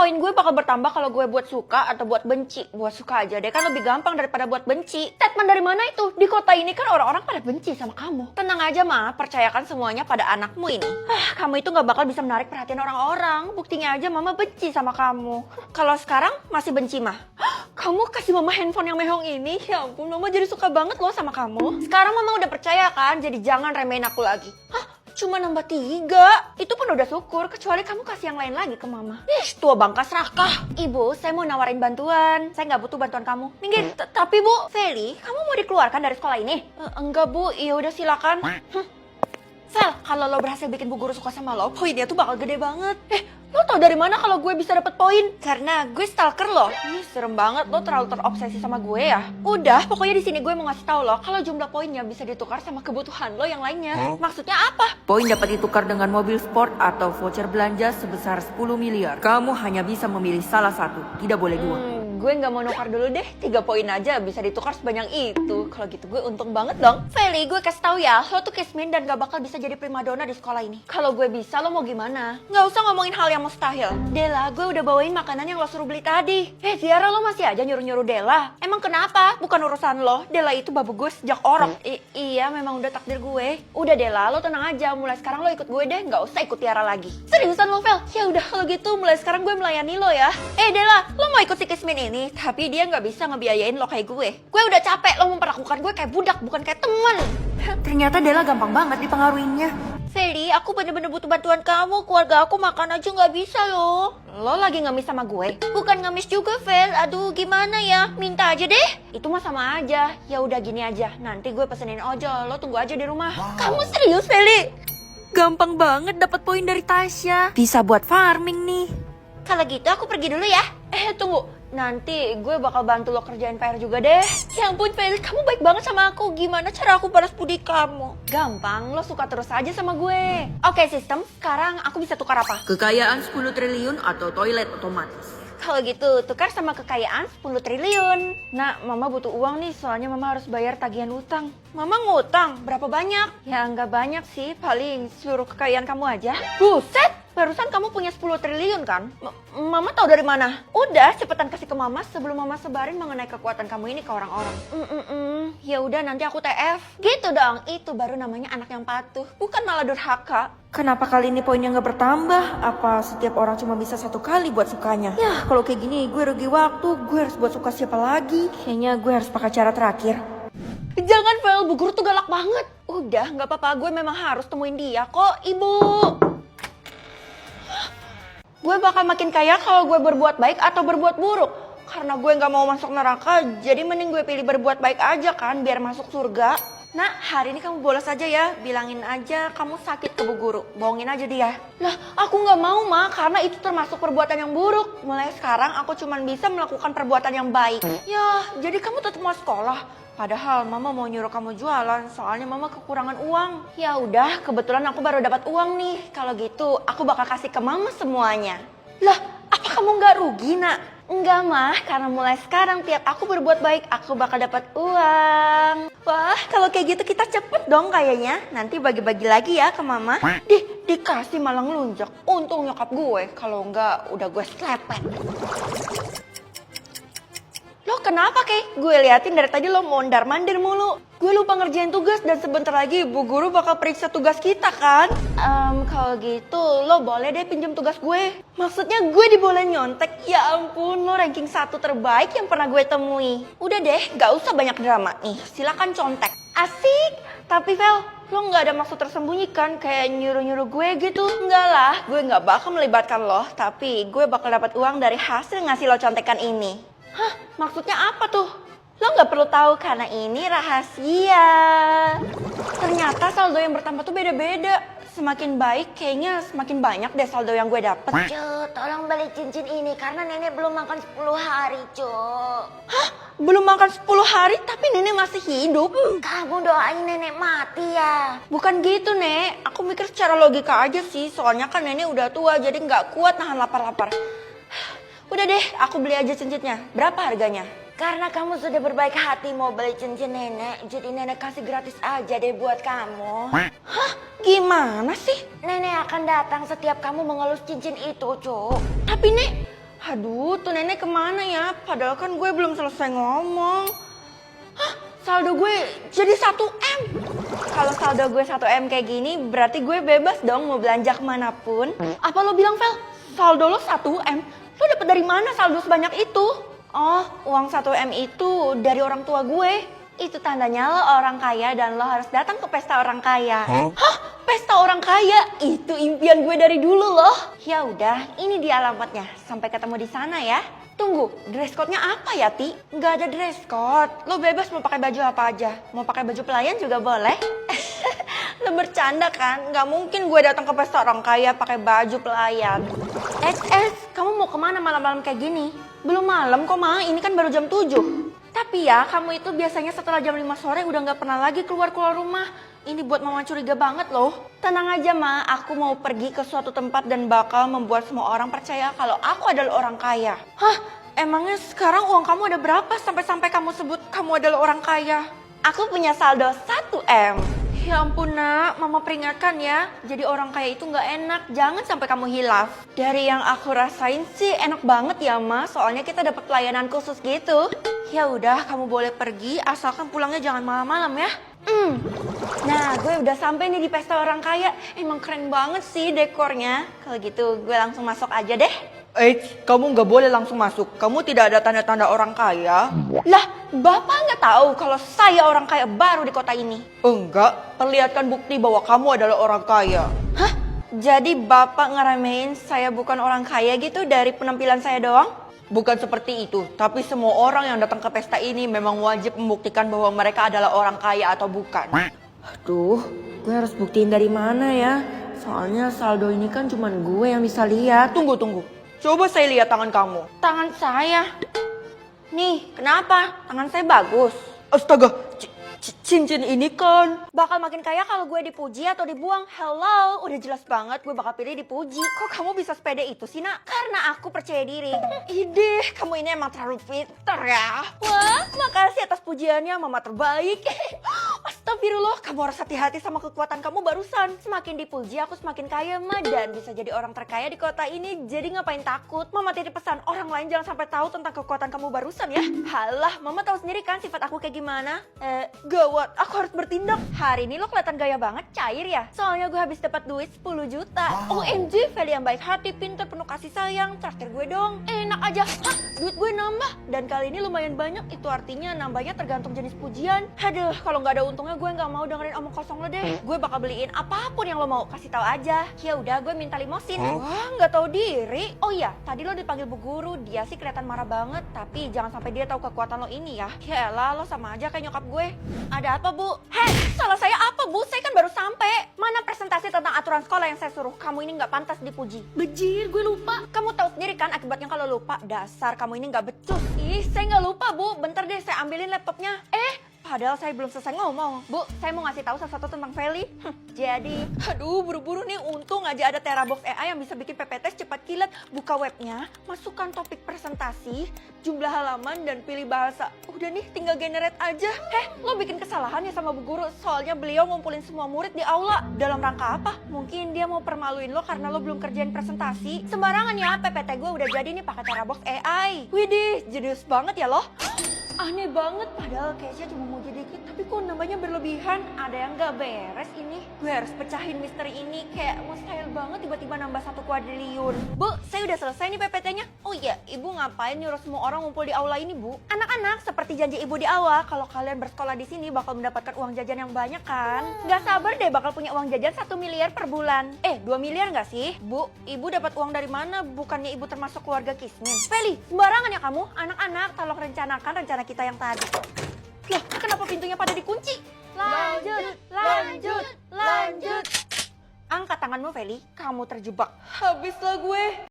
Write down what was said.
poin gue bakal bertambah kalau gue buat suka atau buat benci. Buat suka aja deh, kan lebih gampang daripada buat benci. Statement dari mana itu? Di kota ini kan orang-orang pada benci sama kamu. Tenang aja Ma, percayakan semuanya pada anakmu ini. Kamu itu gak bakal bisa menarik perhatian orang-orang. Buktinya aja Mama benci sama kamu. Kalau sekarang masih benci Mah. Kamu kasih Mama handphone yang mehong ini? Ya ampun, Mama jadi suka banget loh sama kamu. Sekarang Mama udah percaya kan, jadi jangan remehin aku lagi. Cuma nambah 3. Itu pun udah syukur, kecuali kamu kasih yang lain lagi ke Mama. Tua bangka serakah. Ibu, saya mau nawarin bantuan. Saya nggak butuh bantuan kamu. Minggir. Tapi Bu, Feli, kamu mau dikeluarkan dari sekolah ini? Enggak Bu, ya udah silakan. Fel, kalau lo berhasil bikin Bu Guru suka sama lo, poinnya tuh bakal gede banget. Lo tau dari mana kalau gue bisa dapet poin? Karena gue stalker lo. Serem banget lo terlalu terobsesi sama gue ya. Udah, pokoknya di sini gue mau ngasih tahu lo kalau jumlah poinnya bisa ditukar sama kebutuhan lo yang lainnya. Maksudnya apa? Poin dapat ditukar dengan mobil sport atau voucher belanja sebesar 10 miliar. Kamu hanya bisa memilih salah satu, tidak boleh dua. Gue nggak mau nukar dulu deh, 3 poin aja bisa ditukar sebanyak itu. Kalau gitu gue untung banget dong. Feli, gue kasih tahu ya, lo tuh Kismin dan gak bakal bisa jadi primadona di sekolah ini. Kalau gue bisa, lo mau gimana? Nggak usah ngomongin hal yang mustahil. Dela, gue udah bawain makanan yang lo suruh beli tadi. Tiara, lo masih aja nyuruh-nyuruh Dela. Emang kenapa? Bukan urusan lo. Dela itu babu gue sejak orang. Iya, memang udah takdir gue. Udah Dela, lo tenang aja. Mulai sekarang lo ikut gue deh, nggak usah ikut Tiara lagi. Seriusan lo, Fel? Ya udah kalau gitu, mulai sekarang gue melayani lo ya. Dela, lo mau ikut si Kismin ini? Tapi dia nggak bisa ngebiayain lo kayak gue. Gue udah capek lo memperlakukan gue kayak budak, bukan kayak teman. Ternyata Dela gampang banget dipengaruhinya. Feli, aku bener-bener butuh bantuan kamu. Keluarga aku makan aja nggak bisa loh. Lo lagi ngemis sama gue? Bukan ngemis juga, Fel. Aduh, gimana ya? Minta aja deh. Itu mah sama aja. Ya udah gini aja. Nanti gue pesenin ojol. Lo tunggu aja di rumah. Kamu serius, Feli? Gampang banget dapat poin dari Tasya. Bisa buat farming nih. Kalau gitu aku pergi dulu ya. Tunggu. Nanti gue bakal bantu lo kerjain PR juga deh. Ya ampun Feli, kamu baik banget sama aku. Gimana cara aku balas budi kamu? Gampang, lo suka terus aja sama gue. Oke sistem, sekarang aku bisa tukar apa? Kekayaan 10 triliun atau toilet otomatis. Kalau gitu, tukar sama kekayaan 10 triliun. Nah, Mama butuh uang nih, soalnya Mama harus bayar tagihan utang. Mama ngutang, berapa banyak? Ya nggak banyak sih, paling seluruh kekayaan kamu aja. Buset! Barusan kamu punya 10 triliun kan? Mama tahu dari mana? Udah, cepetan kasih ke Mama sebelum Mama sebarin mengenai kekuatan kamu ini ke orang-orang. Ya udah nanti aku TF. Gitu dong, itu baru namanya anak yang patuh, bukan malah durhaka. Kenapa kali ini poinnya nggak bertambah? Apa setiap orang cuma bisa 1 kali buat sukanya? Ya, kalau kayak gini gue rugi waktu. Gue harus buat suka siapa lagi? Kayaknya gue harus pakai cara terakhir. Jangan, Fel, Bu Guru tuh galak banget. Udah, nggak apa-apa, gue memang harus temuin dia kok, Ibu. Gue bakal makin kaya kalau gue berbuat baik atau berbuat buruk. Karena gue gak mau masuk neraka, jadi mending gue pilih berbuat baik aja kan, biar masuk surga. Nah, hari ini kamu bolos aja ya, bilangin aja kamu sakit ke Bu Guru, bohongin aja dia. Lah, aku gak mau Ma, karena itu termasuk perbuatan yang buruk. Mulai sekarang aku cuma bisa melakukan perbuatan yang baik. Ya, jadi kamu tetap mau sekolah. Padahal Mama mau nyuruh kamu jualan, soalnya Mama kekurangan uang. Ya udah, kebetulan aku baru dapat uang nih. Kalau gitu, aku bakal kasih ke Mama semuanya. Lah, apa kamu nggak rugi, Nak? Enggak, Mah, karena mulai sekarang tiap aku berbuat baik, aku bakal dapat uang. Wah, kalau kayak gitu kita cepet dong kayaknya. Nanti bagi-bagi lagi ya ke Mama. Dikasih malah ngelunjak. Untung nyokap gue, kalau enggak udah gue selepet. Lo kenapa Kay? Gue liatin dari tadi lo mondar-mandir mulu. Gue lupa ngerjain tugas dan sebentar lagi Bu Guru bakal periksa tugas kita kan? Kalau gitu lo boleh deh pinjam tugas gue. Maksudnya gue dibolehin nyontek. Ya ampun, lo ranking 1 terbaik yang pernah gue temui. Udah deh, gak usah banyak drama nih. Silakan contek. Asik. Tapi Vel, lo gak ada maksud tersembunyi kan? Kayak nyuruh-nyuruh gue gitu? Enggak lah, gue gak bakal melibatkan lo. Tapi gue bakal dapat uang dari hasil ngasih lo contekan ini. Hah? Maksudnya apa tuh? Lo gak perlu tahu karena ini rahasia. Ternyata saldo yang bertambah tuh beda-beda. Semakin baik kayaknya semakin banyak deh saldo yang gue dapet. Cuk, tolong balik cincin ini karena nenek belum makan 10 hari, Cuk. Hah? Belum makan 10 hari tapi nenek masih hidup? Kamu doain nenek mati ya? Bukan gitu, Nek. Aku mikir secara logika aja sih. Soalnya kan nenek udah tua jadi gak kuat nahan lapar-lapar. Udah deh, aku beli aja cincinnya. Berapa harganya? Karena kamu sudah berbaik hati mau beli cincin nenek, jadi nenek kasih gratis aja deh buat kamu. Hah? Gimana sih? Nenek akan datang setiap kamu mengelus cincin itu, Cuk. Tapi Nek, Aduh, tuh nenek kemana ya? Padahal kan gue belum selesai ngomong. Hah, saldo gue jadi 1M. Kalau saldo gue 1M kayak gini, berarti gue bebas dong mau belanja kemanapun. Apa lo bilang, Vel? Saldo lo 1M? Lo dapet dari mana saldo sebanyak itu? Oh, uang 1M itu dari orang tua gue. Itu tandanya lo orang kaya dan lo harus datang ke pesta orang kaya. Hah? Pesta orang kaya? Itu impian gue dari dulu loh. Ya udah, ini dia alamatnya. Sampai ketemu di sana ya. Tunggu, dress code-nya apa ya, Ti? Nggak ada dress code. Lo bebas mau pakai baju apa aja. Mau pakai baju pelayan juga boleh. Lo bercanda kan? Nggak mungkin gue datang ke pesta orang kaya pakai baju pelayan. Kamu mau kemana malam-malam kayak gini? Belum malam kok, Ma. Ini kan baru jam 7. Tapi ya, kamu itu biasanya setelah jam 5 sore udah nggak pernah lagi keluar-keluar rumah. Ini buat Mama curiga banget loh. Tenang aja, Ma. Aku mau pergi ke suatu tempat dan bakal membuat semua orang percaya kalau aku adalah orang kaya. Hah? Emangnya sekarang uang kamu ada berapa sampai-sampai kamu sebut kamu adalah orang kaya? Aku punya saldo 1M. Ya ampun, Nak. Mama peringatkan ya. Jadi orang kaya itu nggak enak. Jangan sampai kamu hilaf. Dari yang aku rasain sih enak banget ya, Ma. Soalnya kita dapat pelayanan khusus gitu. Ya udah, kamu boleh pergi asalkan pulangnya jangan malam-malam ya. Nah, gue udah sampai nih di pesta orang kaya. Emang keren banget sih dekornya. Kalau gitu gue langsung masuk aja deh. Kamu nggak boleh langsung masuk. Kamu tidak ada tanda-tanda orang kaya. Lah, Bapak nggak tahu kalau saya orang kaya baru di kota ini? Enggak, perlihatkan bukti bahwa kamu adalah orang kaya. Hah? Jadi Bapak ngeremehin saya bukan orang kaya gitu dari penampilan saya doang? Bukan seperti itu, tapi semua orang yang datang ke pesta ini memang wajib membuktikan bahwa mereka adalah orang kaya atau bukan. Aduh, gue harus buktiin dari mana ya? Soalnya saldo ini kan cuman gue yang bisa lihat. Tunggu. Coba saya lihat tangan kamu. Tangan saya? Nih, kenapa? Tangan saya bagus. Astaga, cincin ini kan. Bakal makin kaya kalau gue dipuji atau dibuang. Hello, udah jelas banget gue bakal pilih dipuji. Kok kamu bisa sepede itu sih, Nak? Karena aku percaya diri. Ideh, kamu ini emang terlalu pintar ya. Wah, makasih atas pujiannya, Mama terbaik. Astagfirullah, kamu harus hati-hati sama kekuatan kamu barusan. Semakin dipuji, aku semakin kaya, Ma. Dan bisa jadi orang terkaya di kota ini. Jadi ngapain takut? Mama titip pesan, orang lain jangan sampai tahu tentang kekuatan kamu barusan ya. Halah, Mama tahu sendiri kan sifat aku kayak gimana. Gawat, aku harus bertindak. Hari ini lo kelihatan gaya banget, cair ya? Soalnya gue habis dapat duit 10 juta. OMG, Feli yang baik hati, pintar, penuh kasih sayang. Traktir gue dong. Enak aja. Hah, duit gue nambah. Dan kali ini lumayan banyak. Itu artinya nambahnya tergantung jenis pujian. Aduh, kalau nggak ada untungnya gue nggak mau dengerin omong kosong lo deh. Gue bakal beliin apapun yang lo mau. Kasih tahu aja. Ya udah, gue minta limosin. Wah, nggak tahu diri. Oh iya, tadi lo dipanggil Bu Guru. Dia sih kelihatan marah banget. Tapi jangan sampai dia tahu kekuatan lo ini ya. Yaelah, lo sama aja kayak nyokap gue. Ada apa, Bu? Hei, salah saya apa, Bu? Saya kan baru sampai. Mana presentasi tentang aturan sekolah yang saya suruh? Kamu ini nggak pantas dipuji. Bejir, gue lupa. Kamu tahu sendiri kan akibatnya kalau lupa. Dasar kamu ini nggak becus. Ih, saya nggak lupa, Bu. Bentar deh, saya ambilin laptopnya. Padahal saya belum selesai ngomong. Bu, saya mau ngasih tahu sesuatu tentang Feli. Jadi, aduh buru-buru nih. Untung aja ada Terabox AI yang bisa bikin PPT cepat kilat. Buka webnya, masukkan topik presentasi, jumlah halaman, dan pilih bahasa. Udah nih, tinggal generate aja. Lo bikin kesalahan ya sama Bu Guru. Soalnya beliau ngumpulin semua murid di aula. Dalam rangka apa? Mungkin dia mau permaluin lo karena lo belum kerjain presentasi. Sembarangan ya, PPT gue udah jadi nih pakai Terabox AI. Widih, jenius banget ya lo. Aneh banget, padahal cashnya cuma mau jadi dikit, tapi kok nambahnya berlebihan. Ada yang gak beres ini. Gue harus pecahin misteri ini, kayak mustahil banget tiba-tiba nambah 1 kuadriliun. Bu, saya udah selesai nih PPT-nya. Oh iya, Ibu ngapain nyuruh semua orang ngumpul di aula ini, Bu? Anak-anak, seperti janji Ibu di awal, kalau kalian bersekolah di sini bakal mendapatkan uang jajan yang banyak kan? Gak sabar deh bakal punya uang jajan 1 miliar per bulan. 2 miliar gak sih? Bu, Ibu dapat uang dari mana? Bukannya Ibu termasuk keluarga Kismin? Feli, sembarangan ya kamu? Anak-anak, tolong rencanakan rencana kita yang tadi. Loh, kenapa pintunya pada dikunci? Lanjut. Angkat tanganmu, Feli. Kamu terjebak. Habislah gue.